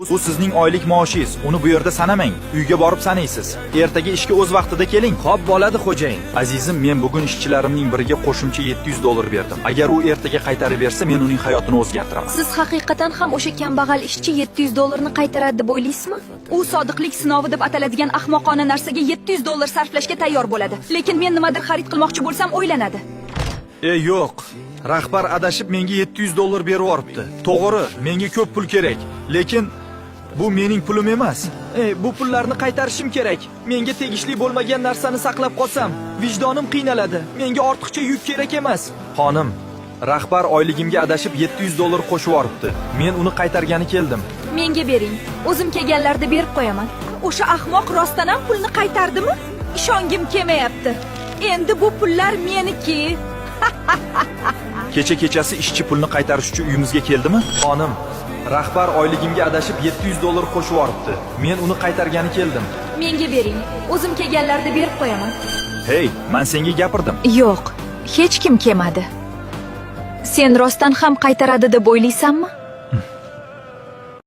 Bu sizning oylik maoshingiz. Uni bu yerda sanamang. Uyga borib sanaysiz. Ertaga ishga o'z vaqtida keling. Xo'p bo'ladi xo'jayin. Azizim, men bugun ishchilarimning biriga qo'shimcha $700 berdim. Agar u ertaga qaytarib bersa, men uning hayotini o'zgartiraman. Siz haqiqatan ham o'sha kambag'al ishchi $700 ni qaytaradi deb o'ylaysizmi? U sodiqlik sinovi deb ataladigan ahmoqona narsaga $700 sarflashga tayyor bo'ladi. Lekin men nimadir xarid qilmoqchi bo'lsam o'ylanadi. Yo'q. Rahbar adashib menga $700 berib yuboribdi. To'g'ri, menga ko'p pul kerak. Lekin bu mening pulim emas. Bu pullarni qaytarishim kerak. Menga tegishli bo'lmagan narsani saqlab qolsam, vijdonim qiynaladi. Menga ortiqcha yuk kerak emas. Xonim, rahbar oyligimga adashib $700 qo'shib yuboribdi. Men uni qaytargani keldim. Menga bering. O'zim kelganlarda berib qo'yaman. O'sha ahmoq rostdan ham pulni qaytardimi? Ishongim kelmayapti. Endi bu pullar meniki. Kechasi ishchi pulni qaytarish uchun uyimizga keldimi? Xonim, rahbar oyligimga adashib $700 qo'shib yuboribdi. Men uni qaytargani keldim. Menga bering. O'zim kelganlarda berib qo'yaman. Hey, men senga gapirdim. Yo'q, hech kim kelmadi. Sen rostdan ham qaytaradi deb o'ylaysanmi?